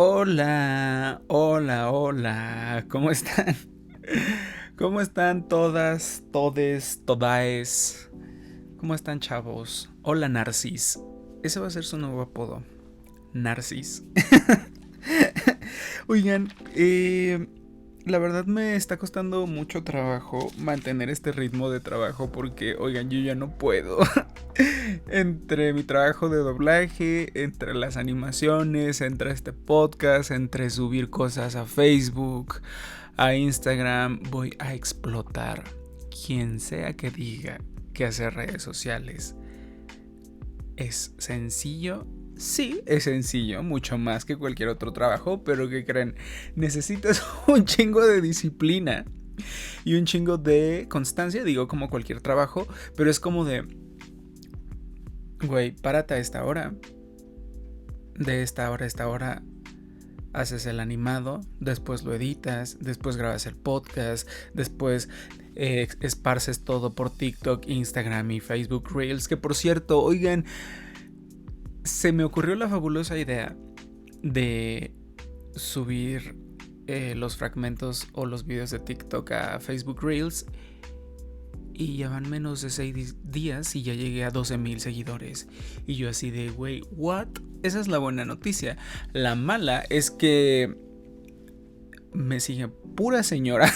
Hola, hola, hola, ¿cómo están? ¿Cómo están todas, todes, todaes? ¿Cómo están, chavos? Hola, Narcis. Ese va a ser su nuevo apodo, Narcis. Oigan, la verdad me está costando mucho trabajo mantener este ritmo de trabajo porque, oigan, yo ya no puedo. Entre mi trabajo de doblaje, entre las animaciones, entre este podcast, entre subir cosas a Facebook, a Instagram, voy a explotar. Quien sea que diga que hacer redes sociales es sencillo. Sí, es sencillo, mucho más que cualquier otro trabajo, pero ¿qué creen? Necesitas un chingo de disciplina y un chingo de constancia, digo como cualquier trabajo, pero es como de, güey, párate a esta hora, de esta hora a esta hora haces el animado, después lo editas, después grabas el podcast, después esparces todo por TikTok, Instagram y Facebook Reels, que por cierto, oigan, se me ocurrió la fabulosa idea de subir los fragmentos o los videos de TikTok a Facebook Reels y ya van menos de 6 días y ya llegué a 12,000 seguidores. Y yo así de, güey, ¿what? Esa es la buena noticia. La mala es que me sigue pura señora.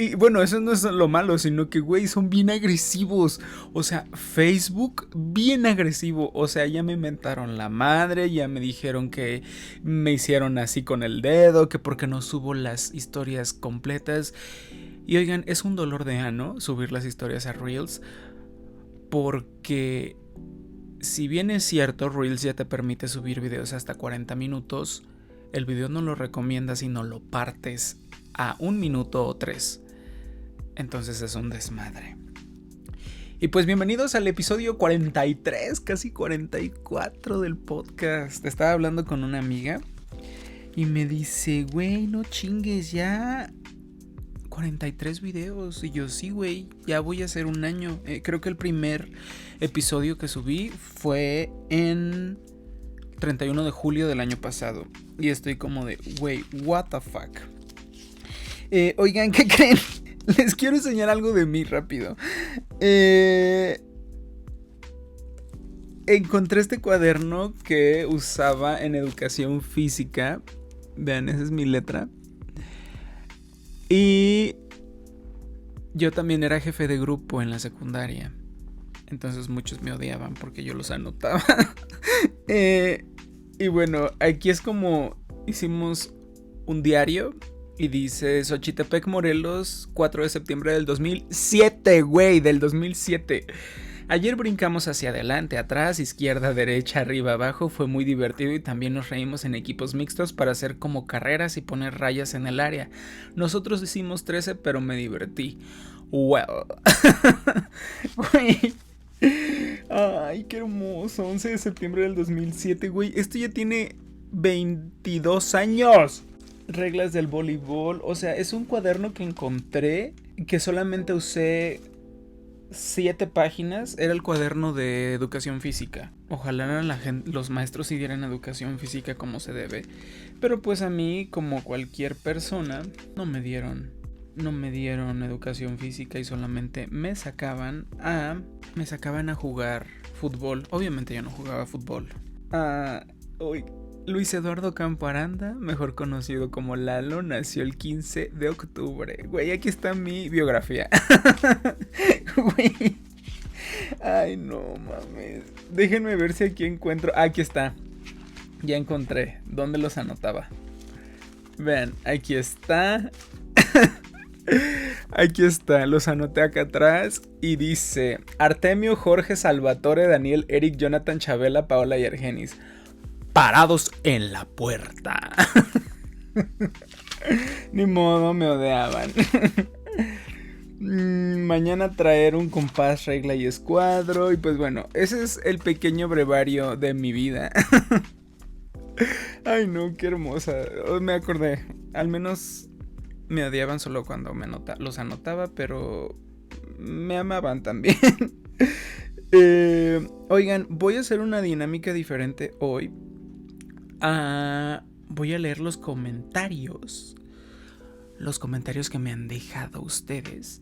Y bueno, eso no es lo malo, sino que, güey, son bien agresivos. O sea, Facebook bien agresivo. O sea, ya me mentaron la madre, ya me dijeron que me hicieron así con el dedo, que porque no subo las historias completas. Y oigan, es un dolor de ano subir las historias a Reels, porque si bien es cierto, Reels ya te permite subir videos hasta 40 minutos, el video no lo recomienda si no lo partes a 1 minuto o 3. Entonces es un desmadre. Y pues bienvenidos al episodio 43, casi 44 del podcast. Estaba hablando con una amiga y me dice, güey, no chingues, ya 43 videos. Y yo, sí, güey, ya voy a hacer un año. Creo que el primer episodio que subí fue en 31 de julio del año pasado. Y estoy como de, güey, what the fuck. Oigan, ¿qué creen? Les quiero enseñar algo de mí rápido. Encontré este cuaderno que usaba en educación física. Vean, esa es mi letra. Y yo también era jefe de grupo en la secundaria. Entonces muchos me odiaban porque yo los anotaba. Y bueno, aquí es como hicimos un diario. Y dice Xochitepec, Morelos, 4 de septiembre del 2007, güey, del 2007. Ayer brincamos hacia adelante, atrás, izquierda, derecha, arriba, abajo. Fue muy divertido y también nos reímos en equipos mixtos para hacer como carreras y poner rayas en el área. Nosotros hicimos 13, pero me divertí. Well. Güey. Ay, qué hermoso. 11 de septiembre del 2007, güey. Esto ya tiene 22 años. Reglas del voleibol. O sea, es un cuaderno que encontré, que solamente usé 7 páginas. Era el cuaderno de educación física. Ojalá los maestros siguieran educación física como se debe. Pero pues a mí, como cualquier persona, no me dieron educación física y solamente me sacaban a jugar fútbol. Obviamente yo no jugaba fútbol. Luis Eduardo Campo Aranda, mejor conocido como Lalo, nació el 15 de octubre. Güey, aquí está mi biografía. Güey. Ay, no mames. Déjenme ver si aquí encuentro. Aquí está. Ya encontré. ¿Dónde los anotaba? Vean, aquí está. Aquí está, los anoté acá atrás y dice Artemio, Jorge, Salvatore, Daniel, Eric, Jonathan, Chabela, Paola y Argenis. Parados en la puerta. Ni modo, me odiaban. Mañana traer un compás, regla y escuadro. Y pues bueno, ese es el pequeño brevario de mi vida. Ay no, qué hermosa. Me acordé, al menos me odiaban solo cuando los anotaba, pero me amaban también. Oigan, voy a hacer una dinámica diferente hoy. Voy a leer los comentarios. Los comentarios que me han dejado ustedes.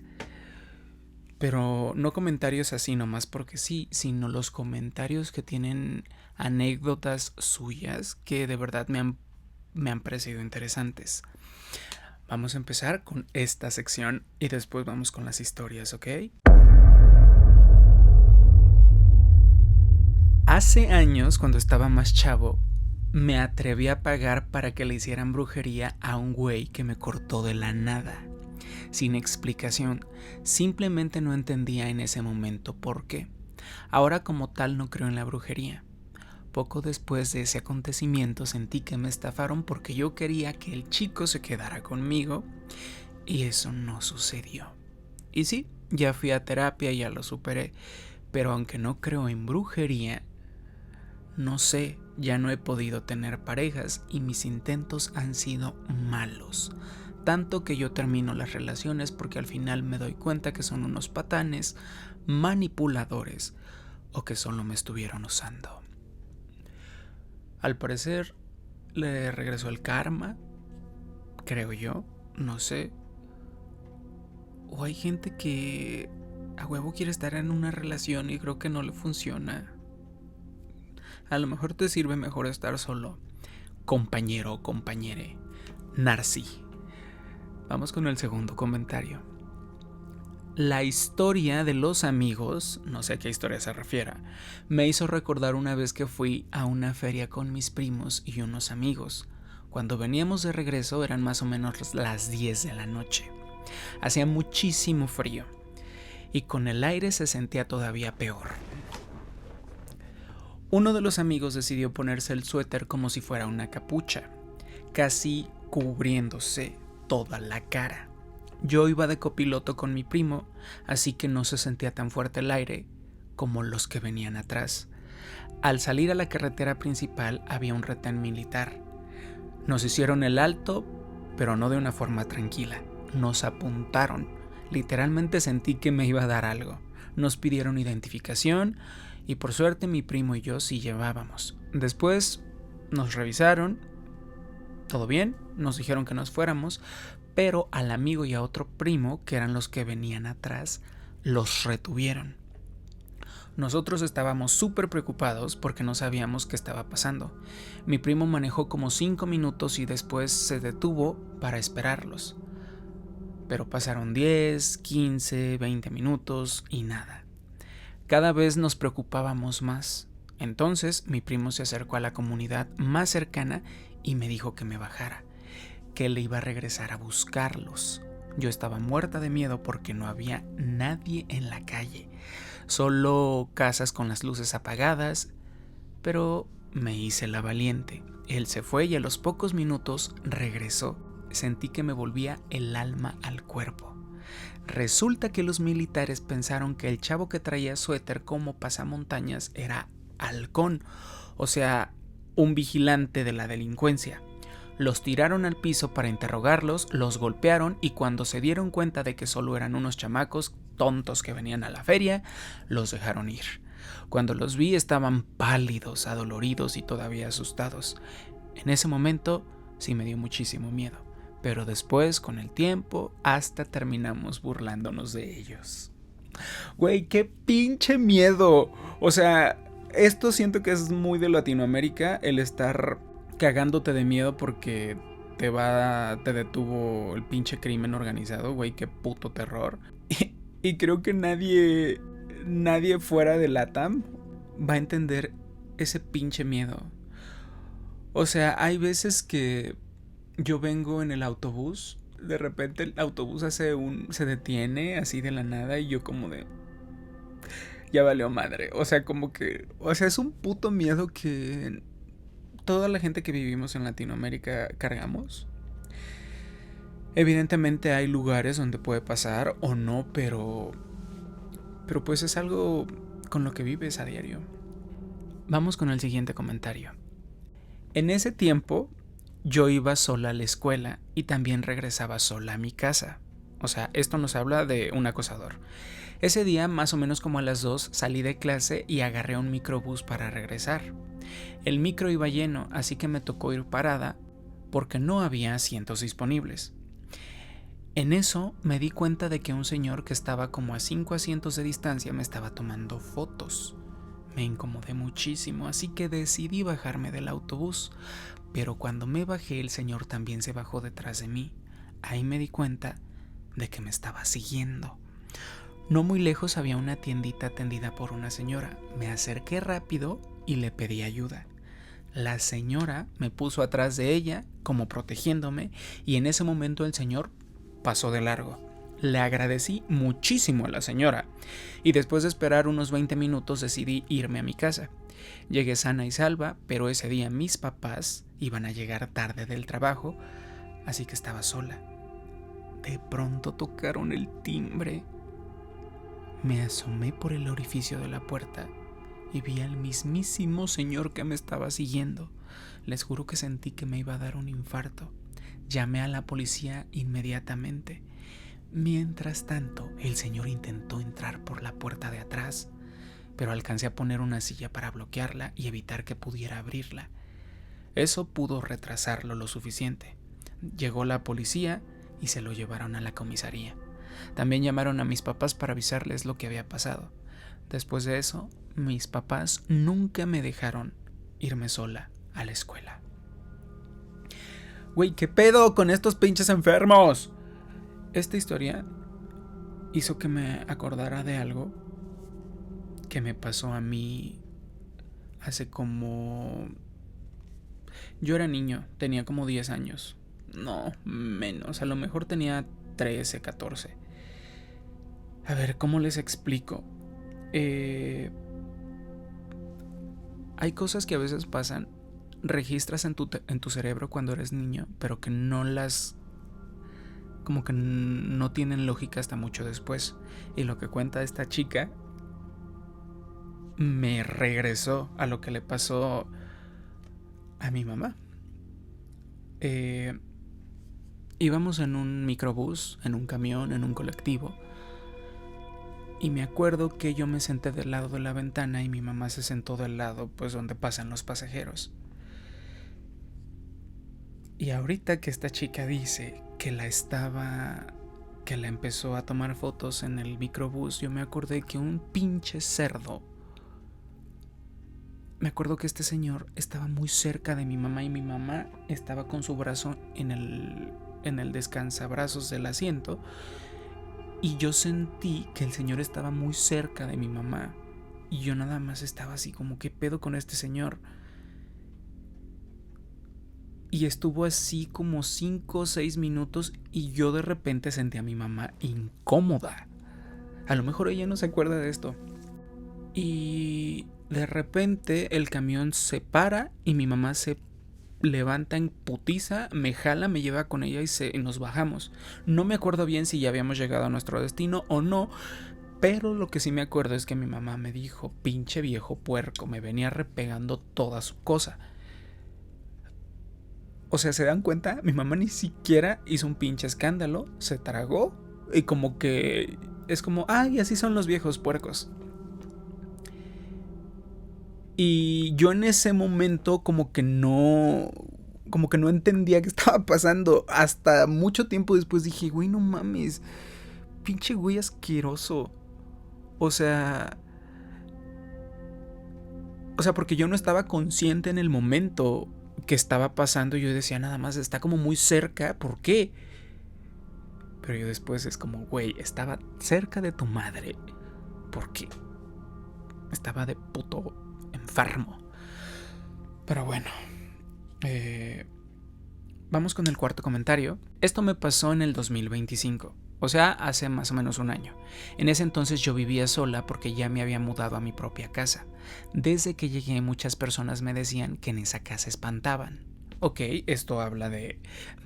Pero no comentarios así nomás porque sí, sino los comentarios que tienen anécdotas suyas que de verdad me han parecido interesantes. Vamos a empezar con esta sección y después vamos con las historias, ¿ok? Hace años, cuando estaba más chavo, me atreví a pagar para que le hicieran brujería a un güey que me cortó de la nada. Sin explicación, simplemente no entendía en ese momento por qué. Ahora como tal no creo en la brujería. Poco después de ese acontecimiento sentí que me estafaron porque yo quería que el chico se quedara conmigo y eso no sucedió. Y sí, ya fui a terapia, ya lo superé, pero aunque no creo en brujería, no sé, ya no he podido tener parejas y mis intentos han sido malos. Tanto que yo termino las relaciones porque al final me doy cuenta que son unos patanes, manipuladores o que solo me estuvieron usando. Al parecer le regresó el karma, creo yo, no sé. O hay gente que a huevo quiere estar en una relación y creo que no le funciona. A lo mejor te sirve mejor estar solo, compañero o compañere. Narci. Vamos con el segundo comentario. La historia de los amigos, no sé a qué historia se refiera, me hizo recordar una vez que fui a una feria con mis primos y unos amigos. Cuando veníamos de regreso eran más o menos las 10 de la noche. Hacía muchísimo frío y con el aire se sentía todavía peor. Uno de los amigos decidió ponerse el suéter como si fuera una capucha, casi cubriéndose toda la cara. Yo iba de copiloto con mi primo, así que no se sentía tan fuerte el aire como los que venían atrás. Al salir a la carretera principal había un retén militar. Nos hicieron el alto, pero no de una forma tranquila. Nos apuntaron. Literalmente sentí que me iba a dar algo. Nos pidieron identificación y por suerte mi primo y yo sí llevábamos. Después nos revisaron. Todo bien, nos dijeron que nos fuéramos, pero al amigo y a otro primo, que eran los que venían atrás, los retuvieron. Nosotros estábamos súper preocupados porque no sabíamos qué estaba pasando. Mi primo manejó como 5 minutos y después se detuvo para esperarlos. Pero pasaron 10, 15, 20 minutos y nada. Cada vez nos preocupábamos más. Entonces mi primo se acercó a la comunidad más cercana y me dijo que me bajara, que le iba a regresar a buscarlos. Yo estaba muerta de miedo porque no había nadie en la calle, solo casas con las luces apagadas, pero me hice la valiente. Él se fue y a los pocos minutos regresó. Sentí que me volvía el alma al cuerpo. Resulta que los militares pensaron que el chavo que traía suéter como pasamontañas era halcón, o sea, un vigilante de la delincuencia. Los tiraron al piso para interrogarlos, los golpearon y cuando se dieron cuenta de que solo eran unos chamacos tontos que venían a la feria, los dejaron ir. Cuando los vi estaban pálidos, adoloridos y todavía asustados. En ese momento sí me dio muchísimo miedo, pero después, con el tiempo, hasta terminamos burlándonos de ellos. Güey, qué pinche miedo. O sea, esto siento que es muy de Latinoamérica, el estar cagándote de miedo porque te detuvo el pinche crimen organizado, güey, qué puto terror. Y creo que nadie fuera de LATAM va a entender ese pinche miedo. O sea, hay veces que yo vengo en el autobús, de repente el autobús se detiene así de la nada y yo como de... ya valió madre. O sea, como que... o sea, es un puto miedo que toda la gente que vivimos en Latinoamérica cargamos. Evidentemente hay lugares donde puede pasar o no, pero pues es algo con lo que vives a diario. Vamos con el siguiente comentario. En ese tiempo yo iba sola a la escuela y también regresaba sola a mi casa. O sea, esto nos habla de un acosador. Ese día, más o menos como a las 2, salí de clase y agarré un microbús para regresar. El micro iba lleno, así que me tocó ir parada porque no había asientos disponibles. En eso me di cuenta de que un señor que estaba como a 5 asientos de distancia me estaba tomando fotos. Me incomodé muchísimo, así que decidí bajarme del autobús. Pero cuando me bajé, el señor también se bajó detrás de mí. Ahí me di cuenta de que me estaba siguiendo. No muy lejos había una tiendita atendida por una señora. Me acerqué rápido y le pedí ayuda. La señora me puso atrás de ella, como protegiéndome, y en ese momento el señor pasó de largo. Le agradecí muchísimo a la señora, y después de esperar unos 20 minutos decidí irme a mi casa. Llegué sana y salva, pero ese día mis papás iban a llegar tarde del trabajo, así que estaba sola. De pronto tocaron el timbre. Me asomé por el orificio de la puerta y vi al mismísimo señor que me estaba siguiendo. Les juro que sentí que me iba a dar un infarto. Llamé a la policía inmediatamente. Mientras tanto, el señor intentó entrar por la puerta de atrás, pero alcancé a poner una silla para bloquearla y evitar que pudiera abrirla. Eso pudo retrasarlo lo suficiente. Llegó la policía y se lo llevaron a la comisaría. También llamaron a mis papás para avisarles lo que había pasado. Después de eso, mis papás nunca me dejaron irme sola a la escuela. Güey, ¿qué pedo con estos pinches enfermos? Esta historia hizo que me acordara de algo que me pasó a mí hace como... Yo era niño, tenía como 10 años. No, menos, a lo mejor tenía 13, 14. A ver, ¿cómo les explico? Hay cosas que a veces pasan, registras en tu cerebro cuando eres niño, pero que no las... como que no tienen lógica hasta mucho después. Y lo que cuenta esta chica me regresó a lo que le pasó a mi mamá. Íbamos en un microbús, en un camión, en un colectivo. Y me acuerdo que yo me senté del lado de la ventana y mi mamá se sentó del lado, pues, donde pasan los pasajeros. Y ahorita que esta chica dice que la empezó a tomar fotos en el microbús, yo me acordé que un pinche cerdo. Me acuerdo que este señor estaba muy cerca de mi mamá y mi mamá estaba con su brazo en el descansabrazos del asiento. Y yo sentí que el señor estaba muy cerca de mi mamá. Y yo nada más estaba así como, ¿qué pedo con este señor? Y estuvo así como 5 o 6 minutos y yo de repente sentí a mi mamá incómoda. A lo mejor ella no se acuerda de esto. Y de repente el camión se para y mi mamá se levanta en putiza, me jala, me lleva con ella y nos bajamos. No me acuerdo bien si ya habíamos llegado a nuestro destino o no, pero lo que sí me acuerdo es que mi mamá me dijo, pinche viejo puerco, me venía repegando toda su cosa. O sea, ¿se dan cuenta? Mi mamá ni siquiera hizo un pinche escándalo, se tragó y como que es como, ay, así son los viejos puercos. Y yo en ese momento como que no entendía qué estaba pasando. Hasta mucho tiempo después dije, güey, no mames, pinche güey asqueroso. O sea, porque yo no estaba consciente en el momento que estaba pasando. Yo decía, nada más está como muy cerca, ¿por qué? Pero yo después es como, güey, estaba cerca de tu madre, ¿por qué? Estaba de puto enfermo. Pero bueno, vamos con el cuarto comentario. Esto me pasó en el 2025, o sea, hace más o menos un año. En ese entonces yo vivía sola porque ya me había mudado a mi propia casa. Desde que llegué muchas personas me decían que en esa casa espantaban. Ok, esto habla de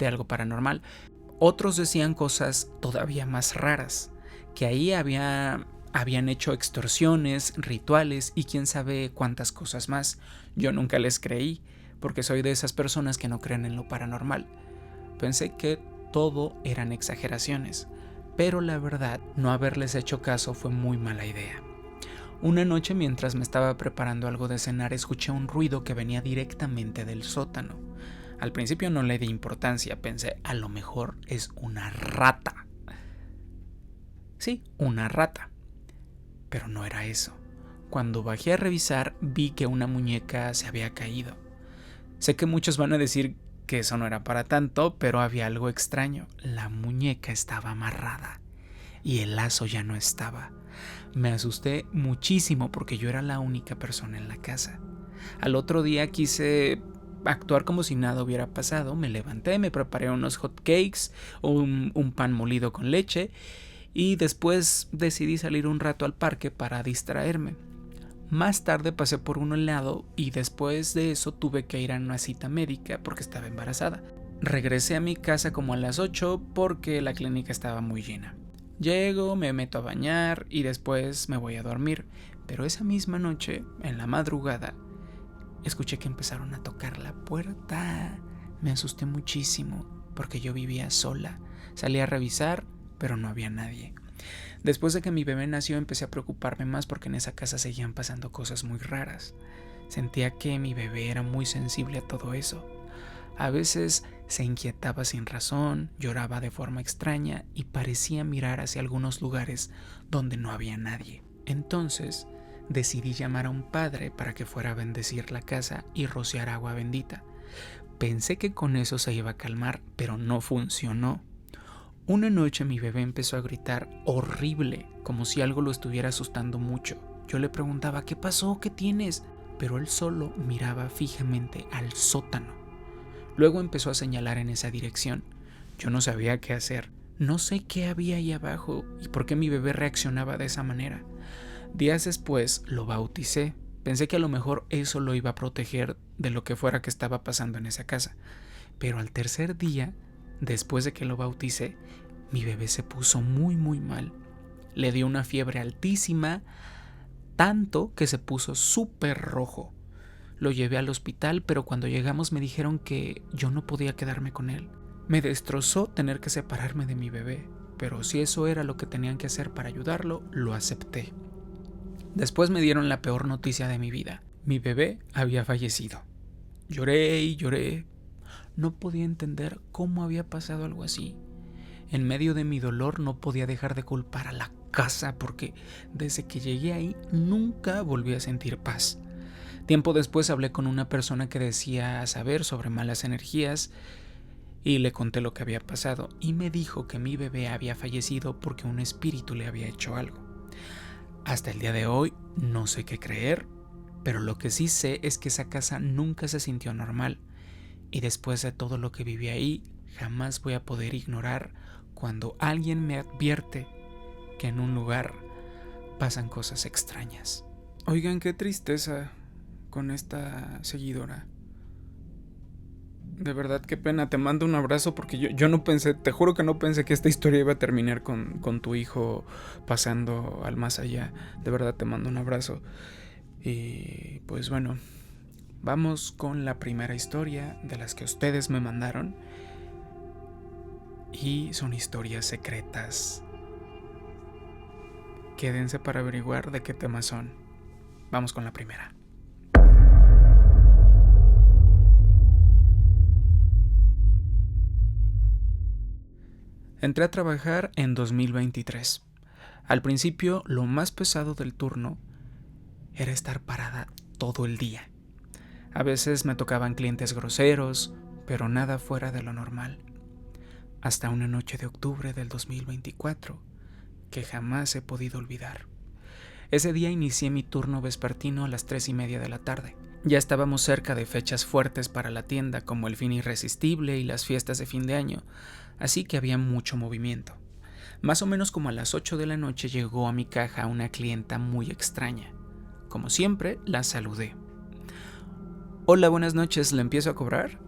algo paranormal. Otros decían cosas todavía más raras, que ahí habían hecho extorsiones, rituales y quién sabe cuántas cosas más. Yo nunca les creí, porque soy de esas personas que no creen en lo paranormal. Pensé que todo eran exageraciones. pero la verdad, no haberles hecho caso fue muy mala idea. Una noche, mientras me estaba preparando algo de cenar, escuché un ruido que venía directamente del sótano. Al principio no le di importancia, pensé, a lo mejor es una rata. Sí, una rata. Pero no era eso. Cuando bajé a revisar, vi que una muñeca se había caído. Sé que muchos van a decir que eso no era para tanto, pero había algo extraño. La muñeca estaba amarrada y el lazo ya no estaba. Me asusté muchísimo porque yo era la única persona en la casa. Al otro día quise actuar como si nada hubiera pasado. Me levanté, me preparé unos hot cakes, un pan molido con leche y después decidí salir un rato al parque para distraerme. Más tarde pasé por un helado y después de eso tuve que ir a una cita médica porque estaba embarazada. Regresé a mi casa como a las 8 porque la clínica estaba muy llena. Llego, me meto a bañar y después me voy a dormir. Pero esa misma noche, en la madrugada, escuché que empezaron a tocar la puerta. Me asusté muchísimo porque yo vivía sola. Salí a revisar, pero no había nadie. Después de que mi bebé nació, empecé a preocuparme más porque en esa casa seguían pasando cosas muy raras. Sentía que mi bebé era muy sensible a todo eso. A veces se inquietaba sin razón, lloraba de forma extraña y parecía mirar hacia algunos lugares donde no había nadie. Entonces decidí llamar a un padre para que fuera a bendecir la casa y rociar agua bendita. Pensé que con eso se iba a calmar, pero no funcionó. Una noche mi bebé empezó a gritar horrible, como si algo lo estuviera asustando mucho. Yo le preguntaba, ¿qué pasó? ¿Qué tienes? Pero él solo miraba fijamente al sótano. Luego empezó a señalar en esa dirección. Yo no sabía qué hacer. No sé qué había ahí abajo y por qué mi bebé reaccionaba de esa manera. Días después lo bauticé. Pensé que a lo mejor eso lo iba a proteger de lo que fuera que estaba pasando en esa casa. Pero al tercer día, después de que lo bauticé, mi bebé se puso muy mal. Le dio una fiebre altísima, tanto que se puso súper rojo. Lo llevé al hospital, pero cuando llegamos me dijeron que yo no podía quedarme con él. Me destrozó tener que separarme de mi bebé, pero si eso era lo que tenían que hacer para ayudarlo, lo acepté. Después me dieron la peor noticia de mi vida. Mi bebé había fallecido. Lloré y lloré. No podía entender cómo había pasado algo así. En medio de mi dolor no podía dejar de culpar a la casa porque desde que llegué ahí nunca volví a sentir paz. Tiempo después hablé con una persona que decía saber sobre malas energías y le conté lo que había pasado y me dijo que mi bebé había fallecido porque un espíritu le había hecho algo. Hasta el día de hoy no sé qué creer, pero lo que sí sé es que esa casa nunca se sintió normal y después de todo lo que viví ahí jamás voy a poder ignorar cuando alguien me advierte que en un lugar pasan cosas extrañas. Oigan, qué tristeza con esta seguidora. De verdad, qué pena. Te mando un abrazo porque yo no pensé, te juro que no pensé que esta historia iba a terminar con tu hijo pasando al más allá. De verdad, te mando un abrazo. Y pues bueno, vamos con la primera historia de las que ustedes me mandaron. Y son historias secretas. Quédense para averiguar de qué temas son. Vamos con la primera. Entré a trabajar en 2023. Al principio, lo más pesado del turno era estar parada todo el día. A veces me tocaban clientes groseros, pero nada fuera de lo normal. Hasta una noche de octubre del 2024, que jamás he podido olvidar. Ese día inicié mi turno vespertino a las 3:30 de la tarde. Ya estábamos cerca de fechas fuertes para la tienda, como el Fin Irresistible y las fiestas de fin de año, así que había mucho movimiento. Más o menos como a las 8 de la noche llegó a mi caja una clienta muy extraña. Como siempre, la saludé. Hola, buenas noches, ¿le empiezo a cobrar?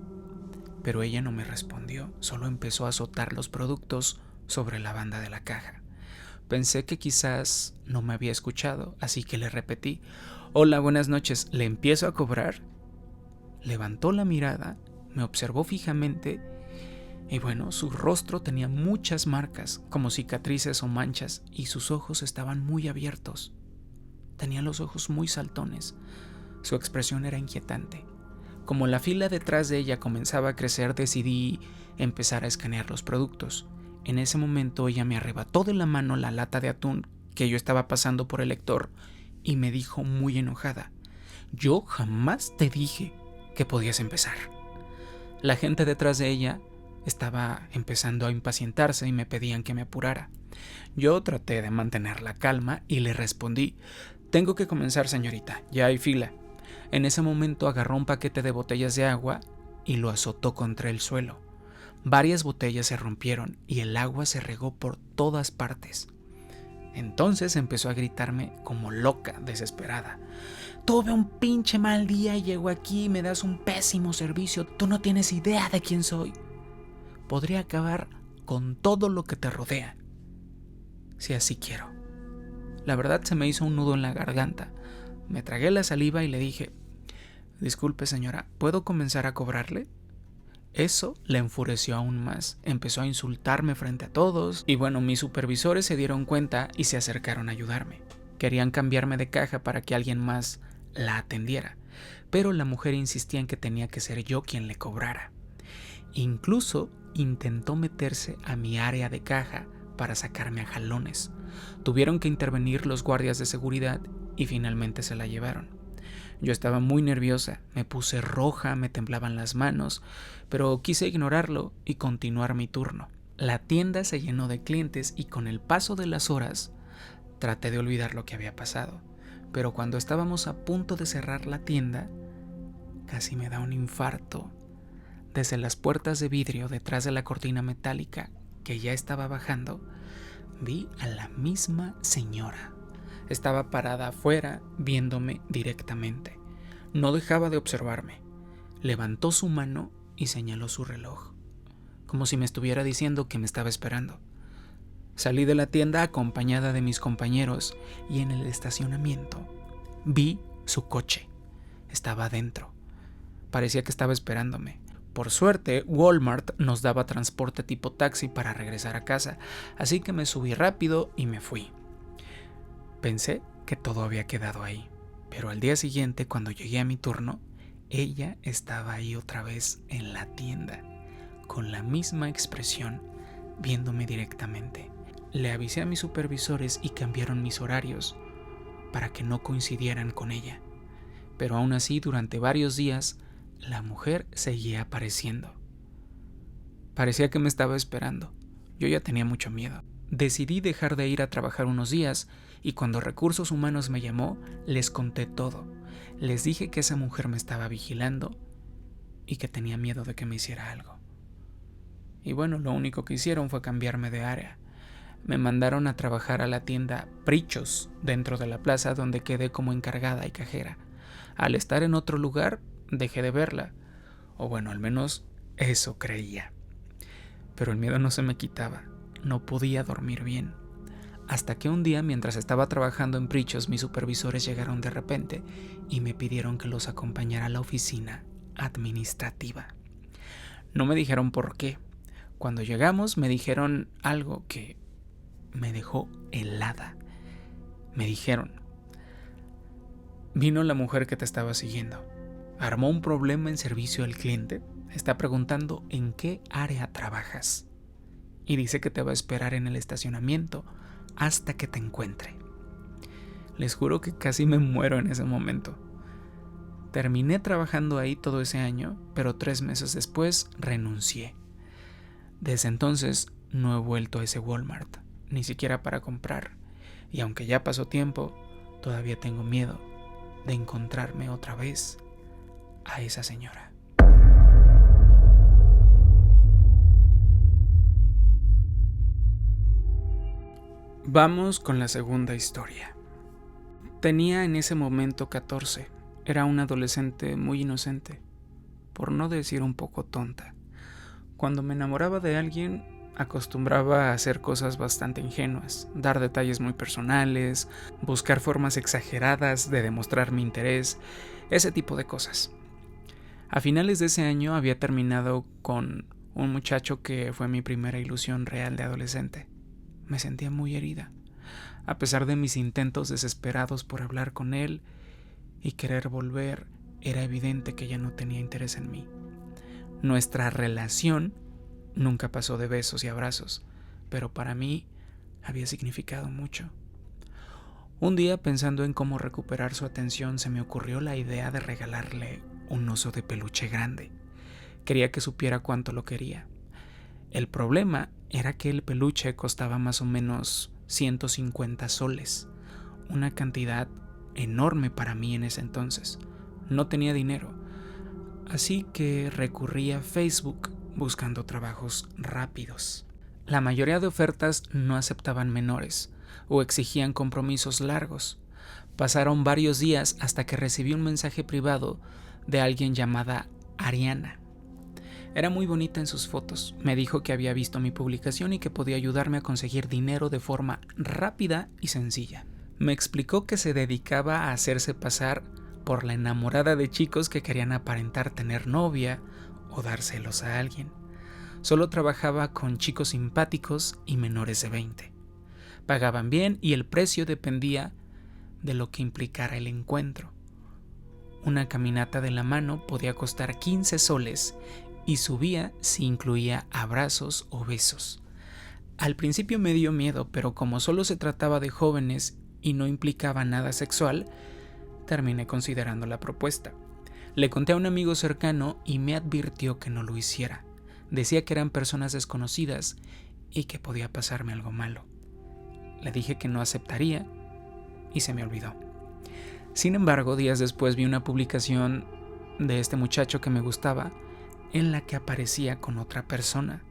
Pero ella no me respondió, solo empezó a azotar los productos sobre la banda de la caja. Pensé que quizás no me había escuchado, así que le repetí, hola, buenas noches, ¿le empiezo a cobrar? Levantó la mirada, me observó fijamente Y bueno, su rostro tenía muchas marcas, como cicatrices o manchas, y sus ojos estaban muy abiertos. Tenía los ojos muy saltones. Su expresión era inquietante. Como la fila detrás de ella comenzaba a crecer, decidí empezar a escanear los productos. En ese momento ella me arrebató de la mano la lata de atún que yo estaba pasando por el lector y me dijo muy enojada: «Yo jamás te dije que podías empezar». La gente detrás de ella estaba empezando a impacientarse y me pedían que me apurara. Yo traté de mantener la calma y le respondí: «Tengo que comenzar, señorita, ya hay fila». En ese momento agarró un paquete de botellas de agua y lo azotó contra el suelo. Varias botellas se rompieron y el agua se regó por todas partes. Entonces empezó a gritarme como loca, desesperada: «Tuve un pinche mal día y llego aquí y me das un pésimo servicio. Tú no tienes idea de quién soy. Podría acabar con todo lo que te rodea, si así quiero». La verdad se me hizo un nudo en la garganta. Me tragué la saliva y le dije: «Disculpe, señora, ¿puedo comenzar a cobrarle?». Eso le enfureció aún más. Empezó a insultarme frente a todos y bueno, mis supervisores se dieron cuenta y se acercaron a ayudarme. Querían cambiarme de caja para que alguien más la atendiera, pero la mujer insistía en que tenía que ser yo quien le cobrara. Incluso intentó meterse a mi área de caja para sacarme a jalones. Tuvieron que intervenir los guardias de seguridad y finalmente se la llevaron. Yo estaba muy nerviosa, me puse roja, me temblaban las manos, pero quise ignorarlo y continuar mi turno. La tienda se llenó de clientes y con el paso de las horas traté de olvidar lo que había pasado. Pero cuando estábamos a punto de cerrar la tienda, casi me da un infarto. Desde las puertas de vidrio detrás de la cortina metálica que ya estaba bajando, vi a la misma señora. Estaba parada afuera, viéndome directamente. No dejaba de observarme. Levantó su mano y señaló su reloj, como si me estuviera diciendo que me estaba esperando. Salí de la tienda acompañada de mis compañeros y en el estacionamiento vi su coche. Estaba adentro. Parecía que estaba esperándome. Por suerte, Walmart nos daba transporte tipo taxi para regresar a casa, así que me subí rápido y me fui. Pensé que todo había quedado ahí, pero al día siguiente, cuando llegué a mi turno, ella estaba ahí otra vez en la tienda, con la misma expresión, viéndome directamente. Le avisé a mis supervisores y cambiaron mis horarios para que no coincidieran con ella, pero aún así, durante varios días, la mujer seguía apareciendo. Parecía que me estaba esperando. Yo ya tenía mucho miedo. Decidí dejar de ir a trabajar unos días y cuando Recursos Humanos me llamó, les conté todo. Les dije que esa mujer me estaba vigilando y que tenía miedo de que me hiciera algo. Y bueno, lo único que hicieron fue cambiarme de área. Me mandaron a trabajar a la tienda Prichos dentro de la plaza, donde quedé como encargada y cajera. Al estar en otro lugar, dejé de verla. O bueno, al menos eso creía. Pero el miedo no se me quitaba. No podía dormir bien. Hasta que un día, mientras estaba trabajando en Prichos, mis supervisores llegaron de repente y me pidieron que los acompañara a la oficina administrativa. No me dijeron por qué. Cuando llegamos me dijeron algo que me dejó helada. Me dijeron: «Vino la mujer que te estaba siguiendo. Armó un problema en servicio al cliente. Está preguntando en qué área trabajas. Y dice que te va a esperar en el estacionamiento hasta que te encuentre». Les juro que casi me muero en ese momento. Terminé trabajando ahí todo ese año, pero 3 meses después renuncié. Desde entonces no he vuelto a ese Walmart, ni siquiera para comprar. Y aunque ya pasó tiempo, todavía tengo miedo de encontrarme otra vez a esa señora. Vamos con la segunda historia. Tenía en ese momento 14. Era una adolescente muy inocente, por no decir un poco tonta. Cuando me enamoraba de alguien, acostumbraba a hacer cosas bastante ingenuas, dar detalles muy personales, buscar formas exageradas de demostrar mi interés, ese tipo de cosas. A finales de ese año había terminado con un muchacho que fue mi primera ilusión real de adolescente. Me sentía muy herida, a pesar de mis intentos desesperados por hablar con él y querer volver. Era evidente que ya no tenía interés en mí. Nuestra relación nunca pasó de besos y abrazos, pero para mí había significado mucho. Un día, pensando en cómo recuperar su atención, se me ocurrió la idea de regalarle un oso de peluche grande. Quería que supiera cuánto lo quería. El problema era que el peluche costaba más o menos 150 soles, una cantidad enorme para mí en ese entonces. No tenía dinero, así que recurrí a Facebook buscando trabajos rápidos. La mayoría de ofertas no aceptaban menores o exigían compromisos largos. Pasaron varios días hasta que recibí un mensaje privado de alguien llamada Ariana. Era muy bonita en sus fotos. Me dijo que había visto mi publicación y que podía ayudarme a conseguir dinero de forma rápida y sencilla. Me explicó que se dedicaba a hacerse pasar por la enamorada de chicos que querían aparentar tener novia o dar celos a alguien. Solo trabajaba con chicos simpáticos y menores de 20. Pagaban bien y el precio dependía de lo que implicara el encuentro. Una caminata de la mano podía costar 15 soles y subía si incluía abrazos o besos. Al principio me dio miedo, pero como solo se trataba de jóvenes y no implicaba nada sexual, terminé considerando la propuesta. Le conté a un amigo cercano y me advirtió que no lo hiciera. Decía que eran personas desconocidas y que podía pasarme algo malo. Le dije que no aceptaría y se me olvidó. Sin embargo, días después vi una publicación de este muchacho que me gustaba en la que aparecía con otra persona.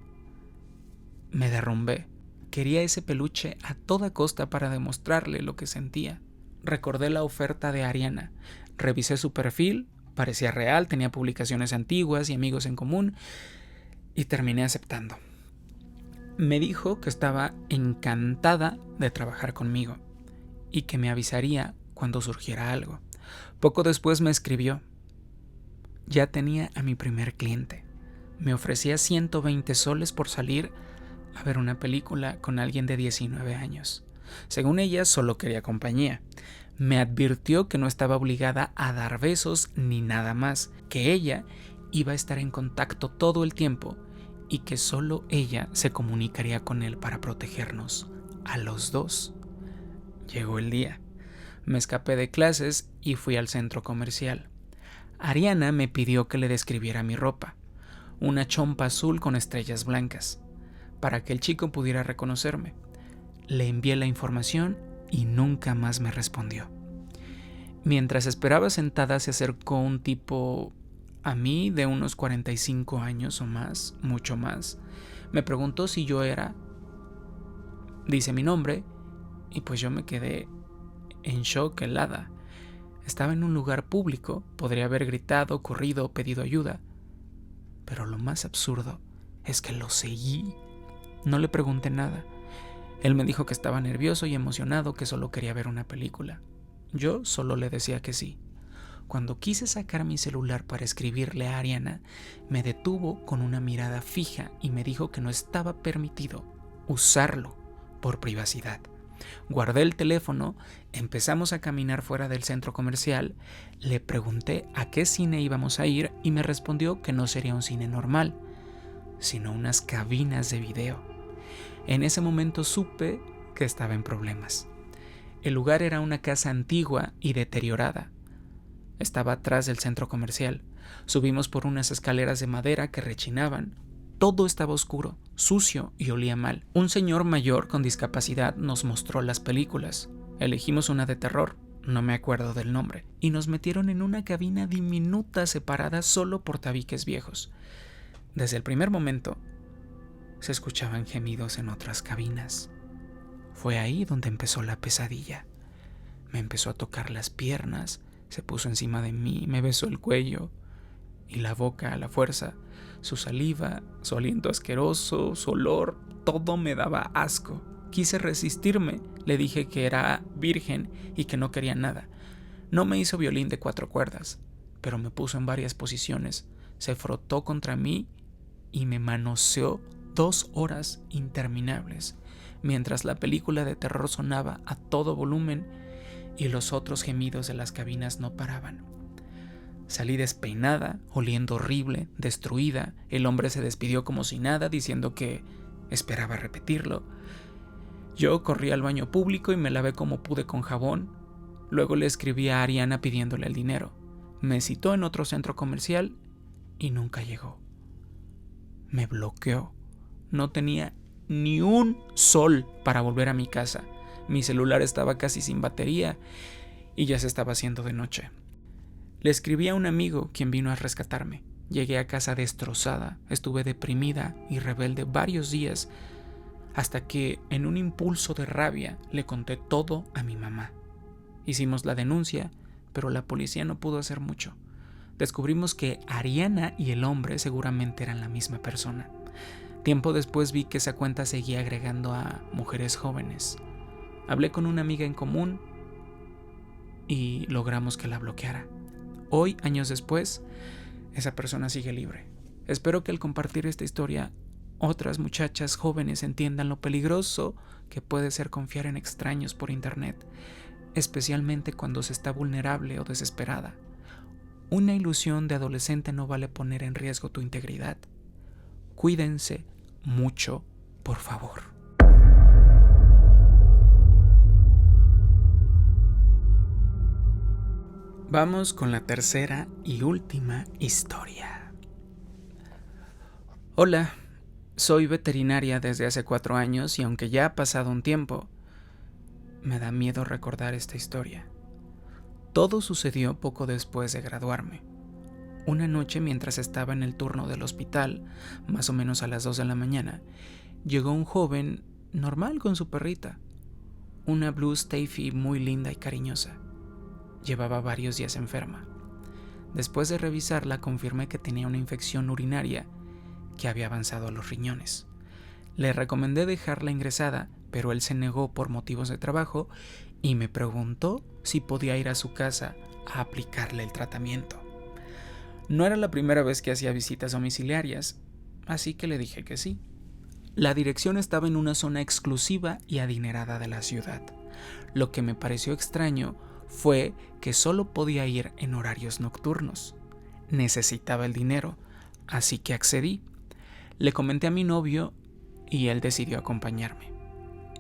Me derrumbé. Quería ese peluche a toda costa para demostrarle lo que sentía. Recordé la oferta de Ariana. Revisé su perfil, parecía real, tenía publicaciones antiguas y amigos en común, y terminé aceptando. Me dijo que estaba encantada de trabajar conmigo y que me avisaría cuando surgiera algo. Poco después me escribió. Ya tenía a mi primer cliente. Me ofrecía 120 soles por salir a ver una película con alguien de 19 años. Según ella, solo quería compañía. Me advirtió que no estaba obligada a dar besos ni nada más, que ella iba a estar en contacto todo el tiempo y que solo ella se comunicaría con él para protegernos a los dos. Llegó el día. Me escapé de clases y fui al centro comercial. Ariana me pidió que le describiera mi ropa, una chompa azul con estrellas blancas, para que el chico pudiera reconocerme. Le envié la información y nunca más me respondió. Mientras esperaba sentada, se acercó un tipo a mí de unos 45 años o más, mucho más. Me preguntó si yo era. Dice mi nombre y pues yo me quedé en shock, helada. Estaba en un lugar público, podría haber gritado, corrido o pedido ayuda. Pero lo más absurdo es que lo seguí. No le pregunté nada. Él me dijo que estaba nervioso y emocionado, que solo quería ver una película. Yo solo le decía que sí. Cuando quise sacar mi celular para escribirle a Ariana, me detuvo con una mirada fija y me dijo que no estaba permitido usarlo por privacidad. Guardé el teléfono, empezamos a caminar fuera del centro comercial, le pregunté a qué cine íbamos a ir y me respondió que no sería un cine normal, sino unas cabinas de video. En ese momento supe que estaba en problemas. El lugar era una casa antigua y deteriorada. Estaba atrás del centro comercial. Subimos por unas escaleras de madera que rechinaban. Todo estaba oscuro, sucio y olía mal. Un señor mayor con discapacidad nos mostró las películas. Elegimos una de terror, no me acuerdo del nombre, y nos metieron en una cabina diminuta separada solo por tabiques viejos. Desde el primer momento, se escuchaban gemidos en otras cabinas. Fue ahí donde empezó la pesadilla. Me empezó a tocar las piernas, se puso encima de mí, me besó el cuello y la boca a la fuerza. Su saliva, su aliento asqueroso, su olor, todo me daba asco. Quise resistirme, le dije que era virgen y que no quería nada. No me hizo violín de 4 cuerdas, pero me puso en varias posiciones, se frotó contra mí y me manoseó 2 horas interminables, mientras la película de terror sonaba a todo volumen y los otros gemidos de las cabinas no paraban. Salí despeinada, oliendo horrible, destruida. El hombre se despidió como si nada, diciendo que esperaba repetirlo. Yo corrí al baño público y me lavé como pude con jabón. Luego le escribí a Ariana pidiéndole el dinero. Me citó en otro centro comercial y nunca llegó. Me bloqueó. No tenía ni un sol para volver a mi casa. Mi celular estaba casi sin batería y ya se estaba haciendo de noche. Le escribí a un amigo quien vino a rescatarme. Llegué a casa destrozada, estuve deprimida y rebelde varios días hasta que, en un impulso de rabia, le conté todo a mi mamá. Hicimos la denuncia, pero la policía no pudo hacer mucho. Descubrimos que Ariana y el hombre seguramente eran la misma persona. Tiempo después vi que esa cuenta seguía agregando a mujeres jóvenes. Hablé con una amiga en común y logramos que la bloqueara. Hoy, años después, esa persona sigue libre. Espero que al compartir esta historia, otras muchachas jóvenes entiendan lo peligroso que puede ser confiar en extraños por internet, especialmente cuando se está vulnerable o desesperada. Una ilusión de adolescente no vale poner en riesgo tu integridad. Cuídense mucho, por favor. Vamos con la tercera y última historia. Hola, soy veterinaria desde hace 4 años y aunque ya ha pasado un tiempo, me da miedo recordar esta historia. Todo sucedió poco después de graduarme. Una noche, mientras estaba en el turno del hospital, más o menos a las 2 de la mañana, llegó un joven normal con su perrita, una Blue Staffy muy linda y cariñosa. Llevaba varios días enferma. Después de revisarla, confirmé que tenía una infección urinaria que había avanzado a los riñones. Le recomendé dejarla ingresada, pero él se negó por motivos de trabajo y me preguntó si podía ir a su casa a aplicarle el tratamiento. No era la primera vez que hacía visitas domiciliarias, así que le dije que sí. La dirección estaba en una zona exclusiva y adinerada de la ciudad. Lo que me pareció extraño fue que solo podía ir en horarios nocturnos. Necesitaba el dinero, así que accedí. Le comenté a mi novio y él decidió acompañarme.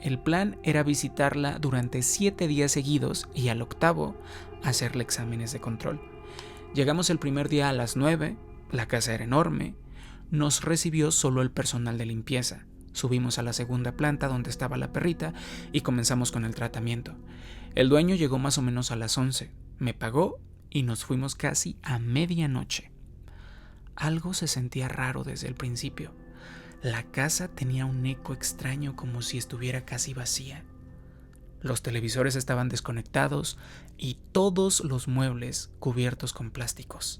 El plan era visitarla durante 7 días seguidos y al 8º hacerle exámenes de control. Llegamos el primer día a las 9, la casa era enorme, nos recibió solo el personal de limpieza. Subimos a la 2ª planta donde estaba la perrita y comenzamos con el tratamiento. El dueño llegó más o menos a las 11, me pagó y nos fuimos casi a medianoche. Algo se sentía raro desde el principio. La casa tenía un eco extraño como si estuviera casi vacía. Los televisores estaban desconectados y todos los muebles cubiertos con plásticos.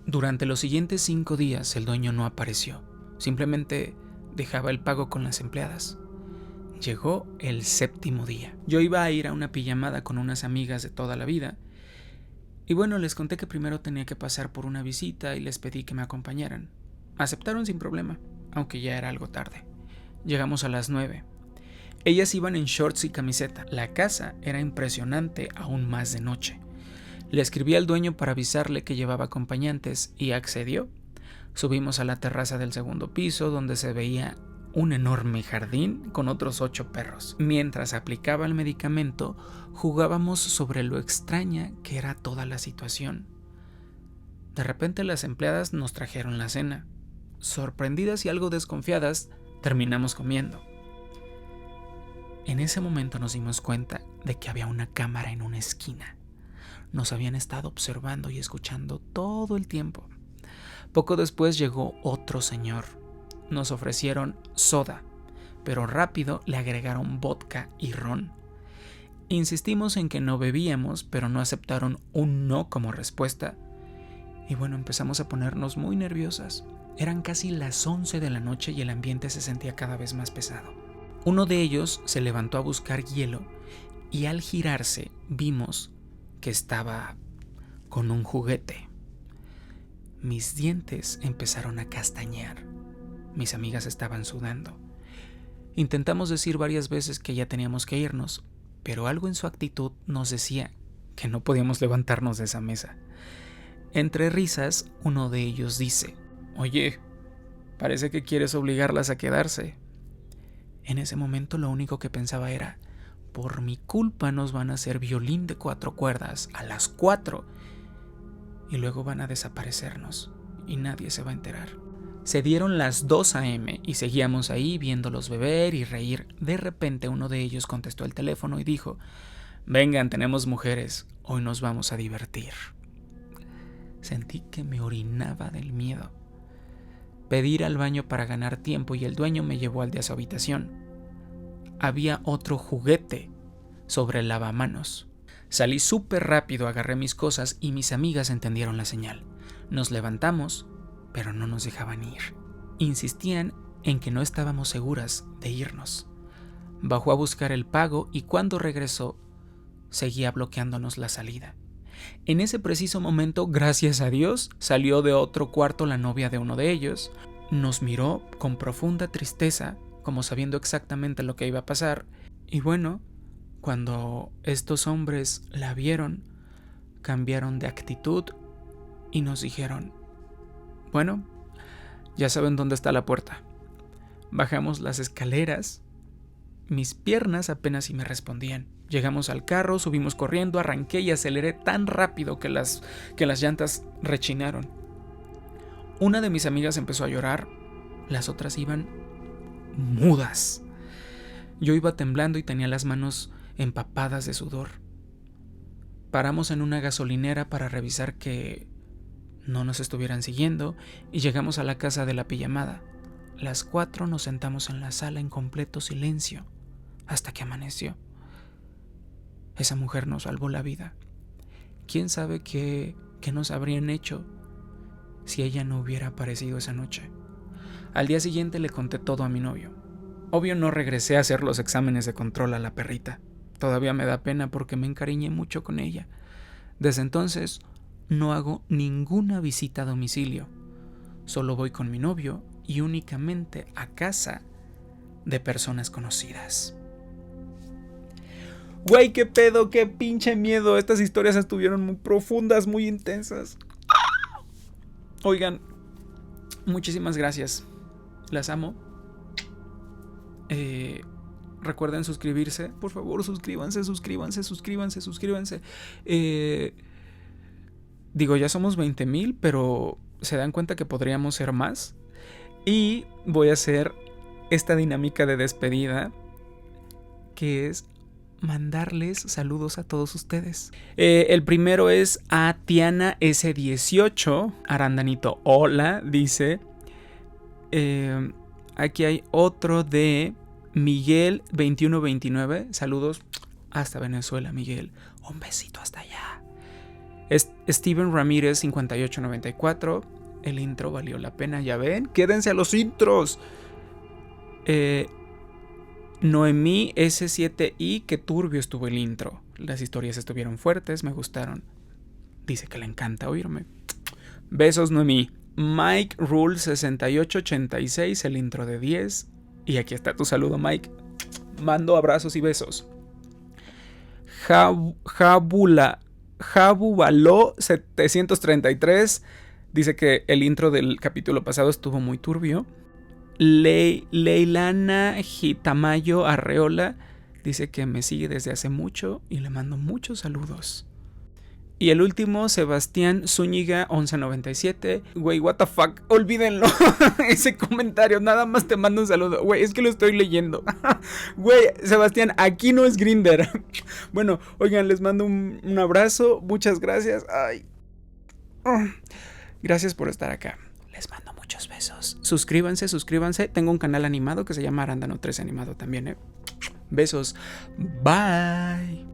Durante los siguientes 5 días el dueño no apareció, simplemente dejaba el pago con las empleadas. Llegó el 7º día. Yo iba a ir a una pijamada con unas amigas de toda la vida. Y bueno, les conté que primero tenía que pasar por una visita y les pedí que me acompañaran. Aceptaron sin problema, aunque ya era algo tarde. Llegamos a las 9. Ellas iban en shorts y camiseta. La casa era impresionante aún más de noche. Le escribí al dueño para avisarle que llevaba acompañantes y accedió. Subimos a la terraza del 2º piso donde se veía un enorme jardín con otros 8 perros. Mientras aplicaba el medicamento, jugábamos sobre lo extraña que era toda la situación. De repente las empleadas nos trajeron la cena. Sorprendidas y algo desconfiadas, terminamos comiendo. En ese momento nos dimos cuenta de que había una cámara en una esquina. Nos habían estado observando y escuchando todo el tiempo. Poco después llegó otro señor. Nos ofrecieron soda, pero rápido le agregaron vodka y ron. Insistimos en que no bebíamos, pero no aceptaron un no como respuesta. Y bueno, empezamos a ponernos muy nerviosas. Eran casi las 11 de la noche y el ambiente se sentía cada vez más pesado. Uno de ellos se levantó a buscar hielo y al girarse vimos que estaba con un juguete. Mis dientes empezaron a castañear. Mis amigas estaban sudando. Intentamos decir varias veces que ya teníamos que irnos, pero algo en su actitud nos decía que no podíamos levantarnos de esa mesa. Entre risas, uno de ellos dice: «Oye, parece que quieres obligarlas a quedarse». En ese momento lo único que pensaba era: por mi culpa nos van a hacer violín de 4 cuerdas a las 4 y luego van a desaparecernos y nadie se va a enterar. Se dieron las 2 a.m. y seguíamos ahí viéndolos beber y reír. De repente uno de ellos contestó el teléfono y dijo: «Vengan, tenemos mujeres, hoy nos vamos a divertir». Sentí que me orinaba del miedo. Pedí ir al baño para ganar tiempo y el dueño me llevó al de su habitación. Había otro juguete sobre el lavamanos. Salí súper rápido, agarré mis cosas y mis amigas entendieron la señal. Nos levantamos, pero no nos dejaban ir. Insistían en que no estábamos seguras de irnos. Bajó a buscar el pago y cuando regresó, seguía bloqueándonos la salida. En ese preciso momento, gracias a Dios, salió de otro cuarto la novia de uno de ellos. Nos miró con profunda tristeza, como sabiendo exactamente lo que iba a pasar. Y bueno, cuando estos hombres la vieron, cambiaron de actitud y nos dijeron: «Bueno, ya saben dónde está la puerta». Bajamos las escaleras. Mis piernas apenas si me respondían. Llegamos al carro, subimos corriendo, arranqué y aceleré tan rápido que las llantas rechinaron. Una de mis amigas empezó a llorar, las otras iban mudas. Yo iba temblando y tenía las manos empapadas de sudor. Paramos en una gasolinera para revisar que no nos estuvieran siguiendo y llegamos a la casa de la pijamada. Las 4 nos sentamos en la sala en completo silencio hasta que amaneció. Esa mujer nos salvó la vida. ¿Quién sabe qué nos habrían hecho si ella no hubiera aparecido esa noche? Al día siguiente le conté todo a mi novio. Obvio no regresé a hacer los exámenes de control a la perrita. Todavía me da pena porque me encariñé mucho con ella. Desde entonces no hago ninguna visita a domicilio. Solo voy con mi novio y únicamente a casa de personas conocidas. Güey, qué pedo, qué pinche miedo. Estas historias estuvieron muy profundas, muy intensas. Oigan, muchísimas gracias. Las amo. Recuerden suscribirse. Por favor, suscríbanse. Digo, ya somos 20,000, pero se dan cuenta que podríamos ser más. Y voy a hacer esta dinámica de despedida, que es mandarles saludos a todos ustedes. El primero es a Tiana S18. Arandanito, hola, dice. Aquí hay otro de Miguel 2129. Saludos hasta Venezuela, Miguel. Un besito hasta allá. Steven Ramírez 5894. El intro valió la pena, ya ven. Quédense a los intros. Noemí S7I, qué turbio estuvo el intro. Las historias estuvieron fuertes, me gustaron. Dice que le encanta oírme. Besos, Noemí. Mike Rule 6886, el intro de 10. Y aquí está tu saludo, Mike. Mando abrazos y besos. Jabubaló 733 dice que el intro del capítulo pasado estuvo muy turbio. Leilana Gitamayo Arreola dice que me sigue desde hace mucho y le mando muchos saludos. Y el último, Sebastián Zúñiga 1197. Güey, what the fuck, olvídenlo. Ese comentario, nada más te mando un saludo. Güey, es que lo estoy leyendo. Güey, Sebastián, aquí no es Grindr. Bueno, oigan, les mando un abrazo. Muchas gracias. Ay. Gracias por estar acá. Les mando muchos besos. Suscríbanse. Tengo un canal animado que se llama Arándano 13 Animado también, Besos. Bye.